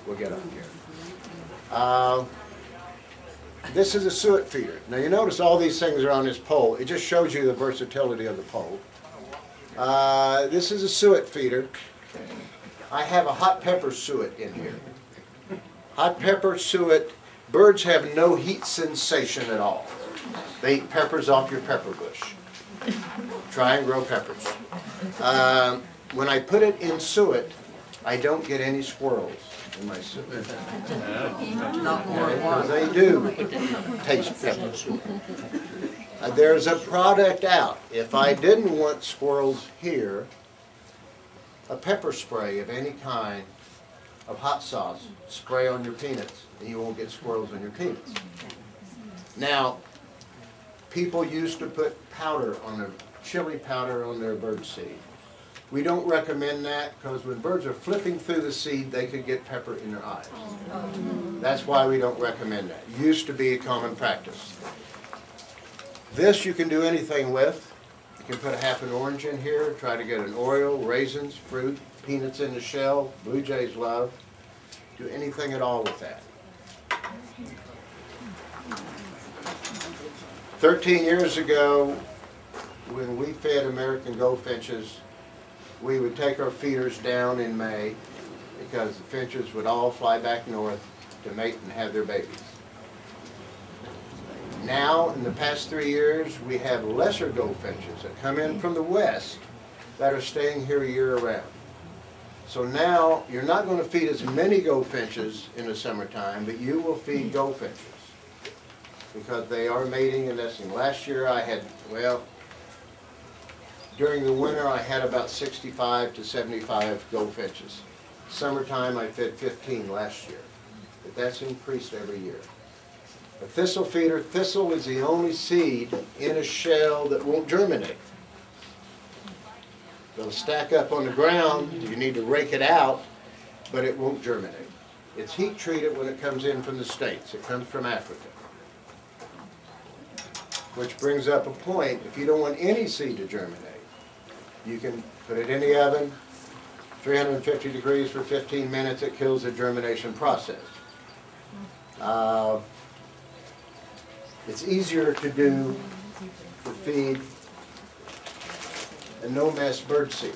we'll get up here. This is a suet feeder. Now you notice all these things are on this pole. It just shows you the versatility of the pole. This is a suet feeder. I have a hot pepper suet in here. Hot pepper suet, birds have no heat sensation at all. They eat peppers off your pepper bush. Try and grow peppers. When I put it in suet, I don't get any squirrels in my suet. Because they do taste peppers. There's a product out. If I didn't want squirrels here, a pepper spray of any kind of hot sauce, spray on your peanuts, and you won't get squirrels on your peanuts. Now, people used to put powder on their, chili powder on their bird seed. We don't recommend that because when birds are flipping through the seed, they could get pepper in their eyes. That's why we don't recommend that. It used to be a common practice. This you can do anything with. You can put a half an orange in here, try to get an Oreo, raisins, fruit, peanuts in the shell, blue jays love. Do anything at all with that. 13 years ago, when we fed American goldfinches, we would take our feeders down in May because the finches would all fly back north to mate and have their babies. Now, in the past 3 years, we have lesser goldfinches that come in from the west that are staying here year-round. So now, you're not going to feed as many goldfinches in the summertime, but you will feed goldfinches because they are mating and nesting. Last year I had, well, during the winter I had about 65 to 75 goldfinches. Summertime I fed 15 last year, but that's increased every year. A thistle feeder, thistle is the only seed in a shell that won't germinate. It'll stack up on the ground, you need to rake it out, but it won't germinate. It's heat treated when it comes in from the States. It comes from Africa. Which brings up a point, if you don't want any seed to germinate, you can put it in the oven, 350 degrees for 15 minutes, it kills the germination process. It's easier to do to feed a no-mess bird seed.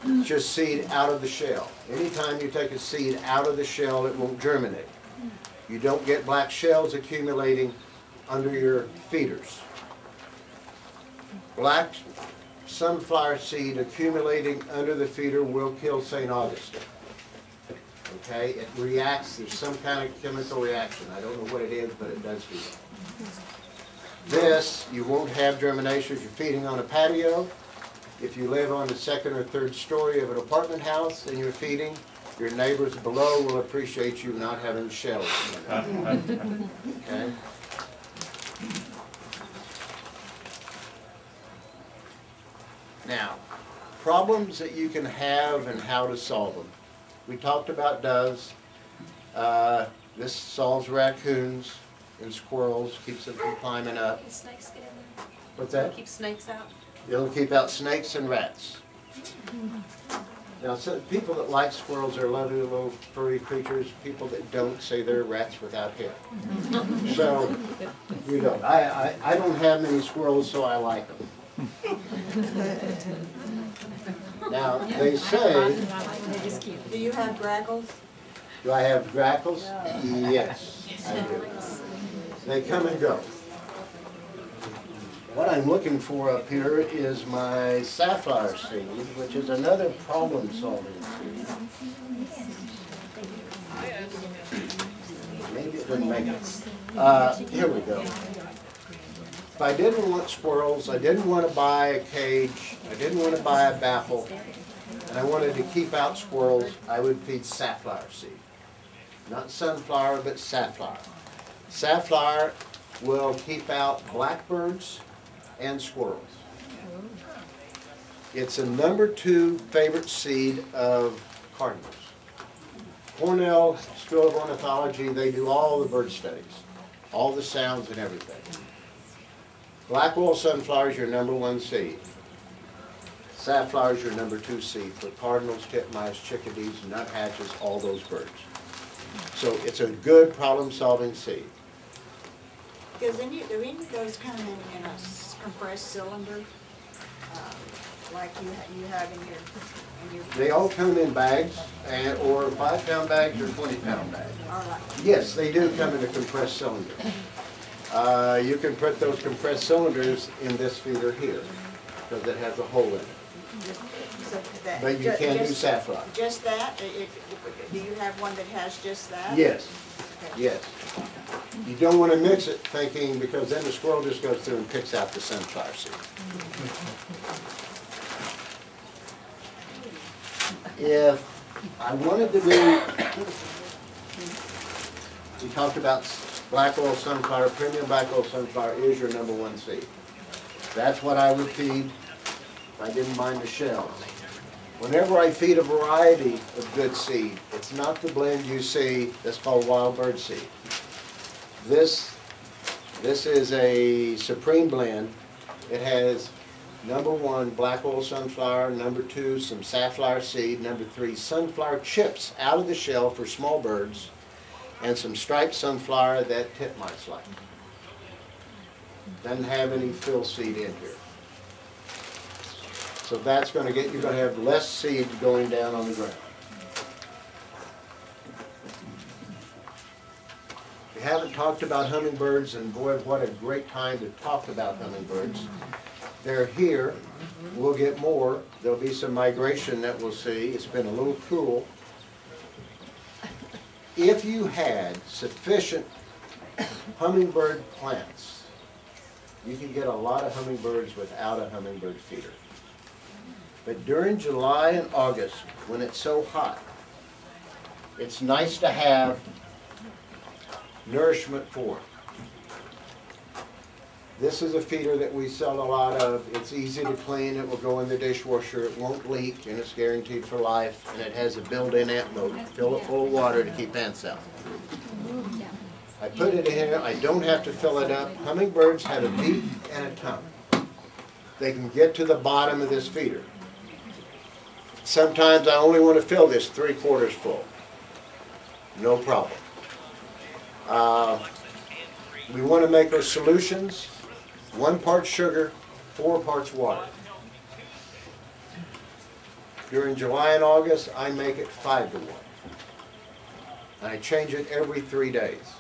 It's just seed out of the shell. Anytime you take a seed out of the shell, it won't germinate. You don't get black shells accumulating under your feeders. Black sunflower seed accumulating under the feeder will kill St. Augustine. Okay, it reacts, there's some kind of chemical reaction. I don't know what it is, but it does do that. This, you won't have germination if you're feeding on a patio. If you live on the second or third story of an apartment house and you're feeding, your neighbors below will appreciate you not having shells. Okay? Now, problems that you can have and how to solve them. We talked about doves. This solves raccoons and squirrels, keeps them from climbing up. Can snakes get in there? What's that? Keep snakes out? It'll keep out snakes and rats. Now, so people that like squirrels are lovely little furry creatures. People that don't say they're rats without hair. So, you don't. I don't have many squirrels, so I like them. Now, they say... Do you have grackles? Do I have grackles? Yes, I do. They come and go. What I'm looking for up here is my safflower seed, which is another problem-solving seed. Maybe it didn't make it. Here we go. If I didn't want squirrels, I didn't want to buy a cage, I didn't want to buy a baffle, and I wanted to keep out squirrels, I would feed safflower seed. Not sunflower, but safflower. Safflower will keep out blackbirds and squirrels. It's a #2 favorite seed of cardinals. Cornell School of Ornithology, they do all the bird studies, all the sounds and everything. Black oil sunflower is your #1 seed. Safflower's your number 2 seed for cardinals, titmice, chickadees, nuthatches, all those birds. So it's a good problem-solving seed. Do any of those come in a compressed cylinder, like you have in your? They all come in bags, or 5-pound bags or 20-pound bags. All right. Yes, they do come in a compressed cylinder. You can put those compressed cylinders in this feeder here, because it has a hole in it. So that, But you can use safflower. Just that? Do you have one that has just that? Yes, Okay. yes. You don't want to mix it thinking, because then the squirrel just goes through and picks out the sunflower seed. If I wanted to do, we talked about black oil sunflower, premium black oil sunflower is your number 1 seed. That's what I would feed if I didn't mind the shells. Whenever I feed a variety of good seed, it's not the blend you see that's called wild bird seed. This is a supreme blend. It has number 1 black oil sunflower, number 2 some safflower seed, number 3 sunflower chips out of the shell for small birds, and some striped sunflower that titmice like. Doesn't have any fill seed in here. So that's going to get, you're going to have less seed going down on the ground. We haven't talked about hummingbirds, and boy, what a great time to talk about hummingbirds. They're here. We'll get more. There'll be some migration that we'll see. It's been a little cool. If you had sufficient hummingbird plants, you can get a lot of hummingbirds without a hummingbird feeder. But during July and August, when it's so hot, it's nice to have nourishment for it. This is a feeder that we sell a lot of. It's easy to clean. It will go in the dishwasher. It won't leak, and it's guaranteed for life. And it has a built-in ant moat. Fill it full of water to keep ants out. I put it in here. I don't have to fill it up. Hummingbirds have a beak and a tongue. They can get to the bottom of this feeder. Sometimes I only want to fill this 3/4 full. No problem. We want to make our solutions 1 part sugar, 4 parts water. During July and August, I make it 5 to 1. And I change it every 3 days.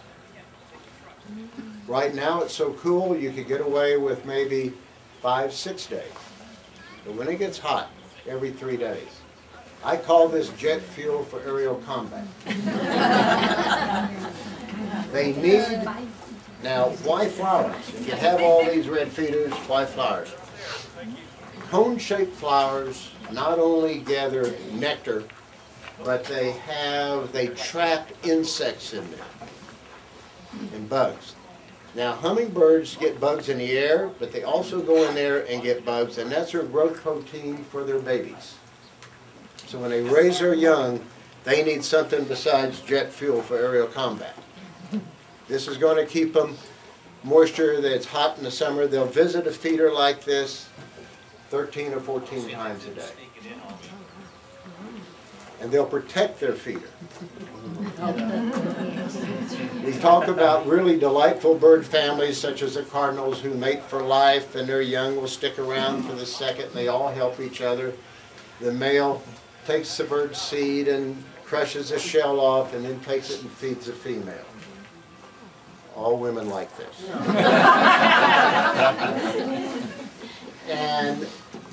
Right now it's so cool you could get away with maybe 5, 6 days. But when it gets hot, every 3 days. I call this jet fuel for aerial combat. They need, now why flowers? You have all these red feeders, why flowers? Cone-shaped flowers not only gather nectar, but they trap insects in there, and bugs. Now hummingbirds get bugs in the air, but they also go in there and get bugs, and that's their growth protein for their babies. So when they raise their young, they need something besides jet fuel for aerial combat. This is going to keep them moisture that's hot in the summer. They'll visit a feeder like this 13 or 14 times a day. And they'll protect their feeder. We talk about really delightful bird families such as the cardinals who mate for life, and their young will stick around for the second. They all help each other. The male takes the bird's seed and crushes the shell off and then takes it and feeds the female. All women like this.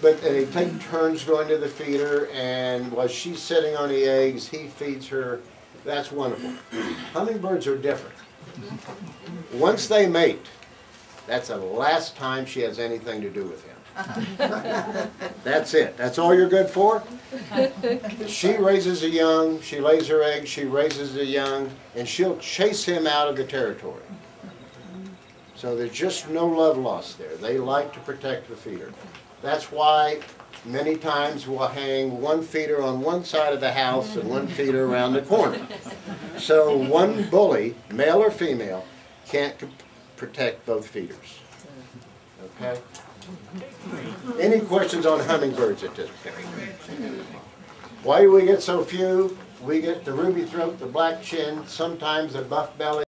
But they take turns going to the feeder, and while she's sitting on the eggs, he feeds her. That's wonderful. Hummingbirds are different. Once they mate, that's the last time she has anything to do with him. That's it. That's all you're good for? She raises a young, she lays her eggs, she raises a young, and she'll chase him out of the territory. So there's just no love lost there. They like to protect the feeder. That's why many times we'll hang one feeder on one side of the house and one feeder around the corner. So one bully, male or female, can't protect both feeders. Okay? Any questions on hummingbirds at this point? Why do we get so few? We get the ruby throat, the black chin, sometimes a buff belly.